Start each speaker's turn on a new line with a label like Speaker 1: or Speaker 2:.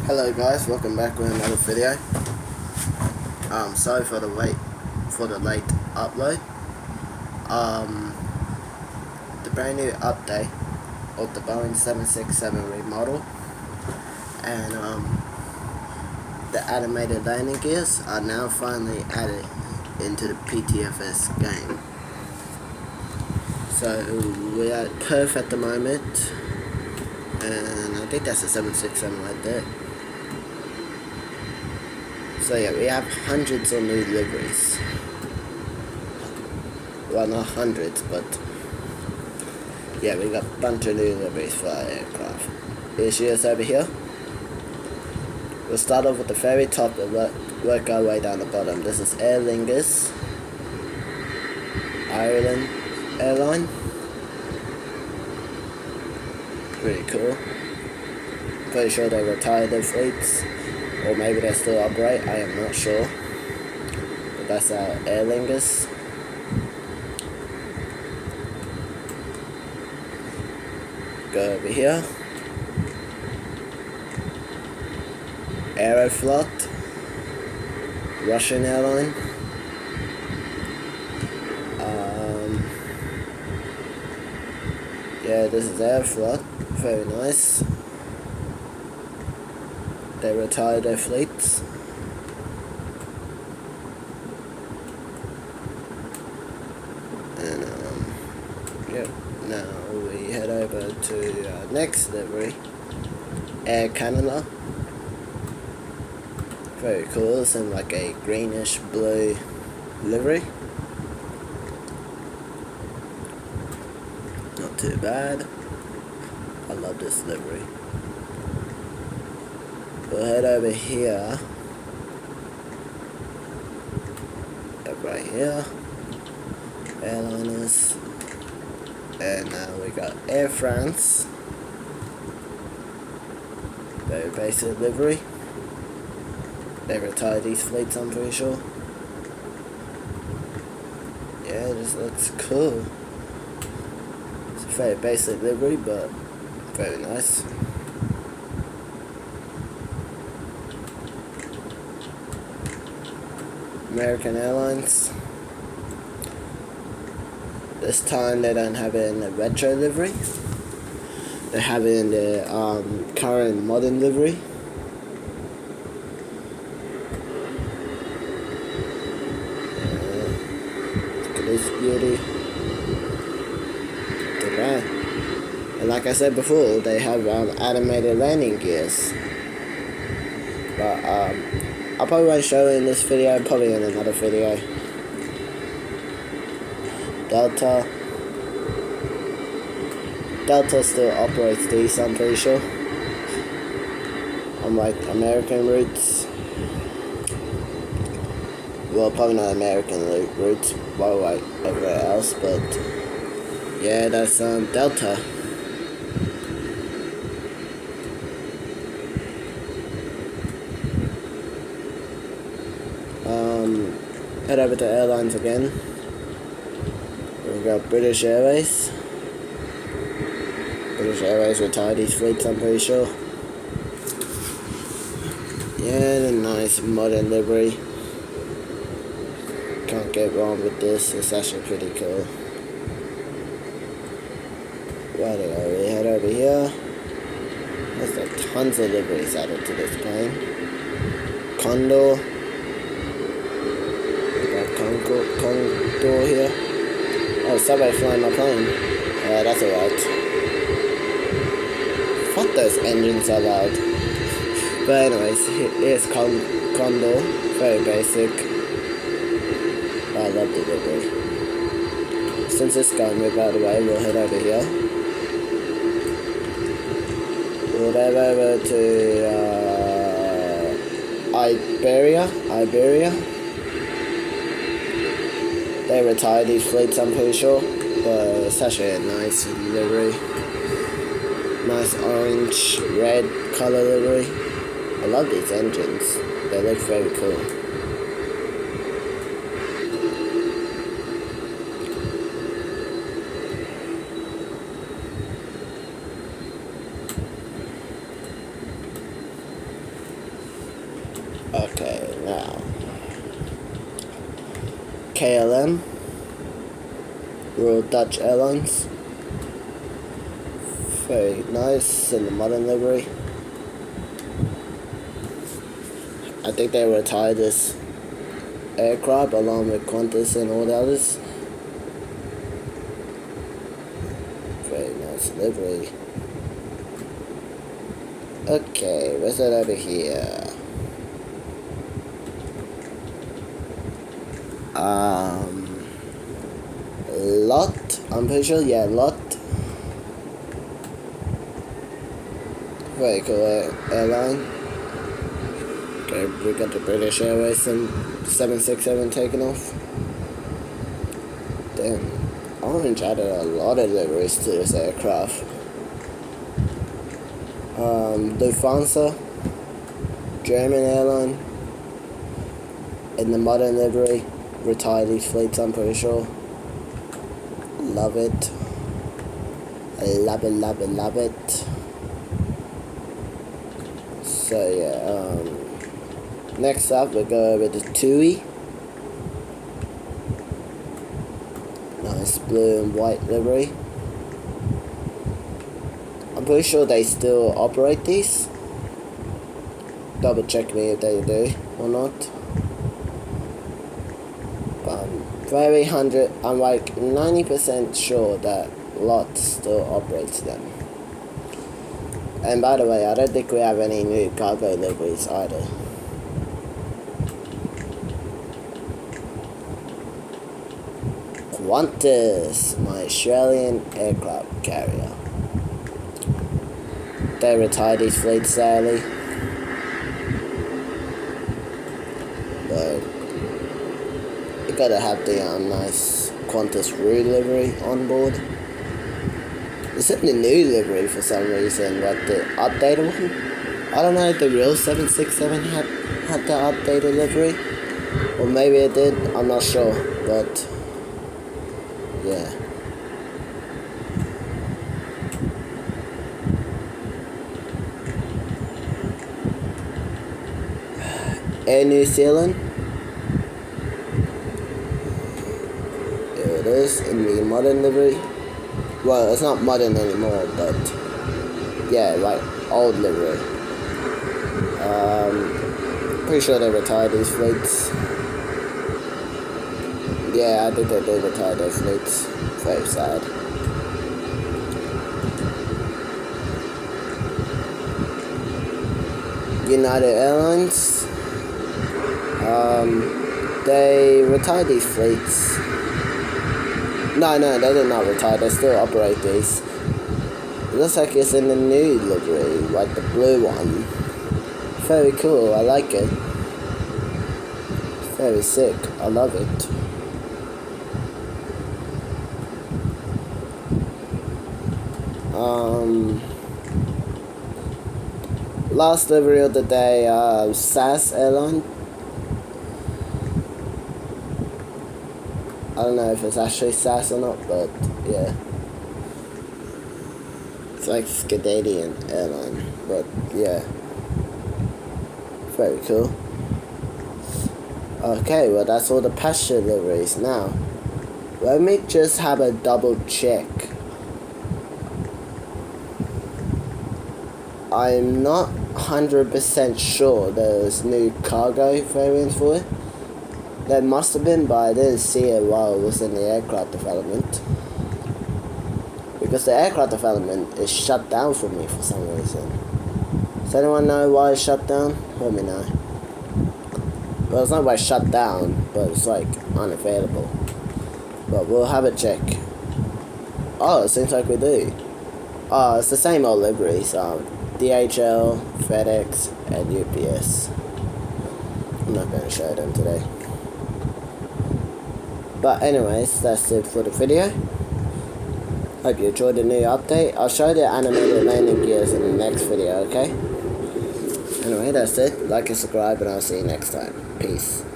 Speaker 1: Hello guys, welcome back with another video. Sorry for the late upload. The brand new update of the Boeing 767 remodel and the animated landing gears are now finally added into the ptfs game. So we're at Perth at the moment, and I think that's a 767 right there. So yeah, we have hundreds of new liveries. Well, not hundreds, but yeah, we got a bunch of new liveries for our aircraft. Here's over here. We'll start off with the very top and work our way down the bottom. This is Aer Lingus, Ireland airline. Pretty cool. Pretty sure they retired their fleets, or maybe they still operate, I am not sure. But that's our Aer Lingus. Go over here. Aeroflot, Russian airline. Yeah, this is Aeroflot, very nice. They retired their fleets. And yeah, now we head over to our next livery, Air Canada. Very cool, it's in like a greenish blue livery. Not too bad. I love this livery. We'll head over here. Up right here. Airliners. And now we got Air France. Very basic livery. They retired these fleets, I'm pretty sure. Yeah, this looks cool. It's a very basic livery, but very nice. American Airlines. This time they don't have it in the retro livery. They have it in the current modern livery. Look at this beauty. Look at that. And like I said before, they have animated landing gears. But I probably won't show it in this video, probably in another video. Delta still operates these, I'm pretty sure. Unlike American routes. Well, probably not American routes, well, like everywhere else, but yeah, that's Delta. Head over to airlines again. We've got British Airways. British Airways retired these fleets, I'm pretty sure. Yeah, the nice modern livery. Can't get wrong with this, it's actually pretty cool. Righty-o, we head over here. There's like tons of liveries added to this plane. Condor. Condor here. Oh, somebody flying my plane. That's alright. Fuck, those engines are loud. But anyways, here's Condor. Very basic. I love the livery. Since it's going to move out of the way, we'll head over here. We'll head over to Iberia. They retired these fleets, I'm pretty sure, but it's actually a nice livery. Nice orange, red colour livery. I love these engines, they look very cool. Okay, now KLM, Royal Dutch Airlines. Very nice in the modern livery. I think they retired this aircraft along with Qantas and all the others. Very nice livery. Okay, what's that over here? Lot, I'm pretty sure, yeah, Lot. Very cool airline. Okay, we got the British Airways and 767 taking off. Damn, Orange added a lot of liveries to this aircraft. Lufthansa, German airline, in the modern livery, retired these fleets, I'm pretty sure. Love it. I love it, love it, love it. So yeah, next up we'll go over to TUI. Nice blue and white livery. I'm pretty sure they still operate these. Double check me if they do or not. I'm like 90% sure that Lot still operates them. And by the way, I don't think we have any new cargo liveries either. Qantas, my Australian aircraft carrier. They retired these fleets sadly. But you gotta have the nice Qantas Roux livery on board. It's in the new livery for some reason, but the updated one, I don't know if the real 767 had the updated livery, or maybe it did, I'm not sure, but yeah. Air New Zealand. There it is in the modern livery. Well, it's not modern anymore, but yeah, like old livery. Pretty sure they retired these fleets. Yeah, I think they did retire their fleets. Very sad. United Airlines. They retired these fleets. No, they did not retire, they still operate these. It looks like it's in the new livery, like the blue one. Very cool, I like it. Very sick, I love it. Last livery of the day, SAS airline. I don't know if it's actually SAS or not, but yeah. It's like Canadian airline, but yeah. Very cool. Okay, well that's all the passenger liveries. Now, let me just have a double check. I'm not 100% sure there's new cargo variants for it. There must have been, but I didn't see it while it was in the aircraft development. Because the aircraft development is shut down for me for some reason. Does anyone know why it's shut down? Let me know. Well, it's not why it's shut down, but it's like unavailable. But we'll have a check. Oh, it seems like we do. Oh, it's the same old liveries. DHL, FedEx, and UPS. I'm not going to show them today. But anyways, that's it for the video. Hope you enjoyed the new update. I'll show the animated landing gears in the next video, okay? Anyway, that's it. Like and subscribe, and I'll see you next time. Peace.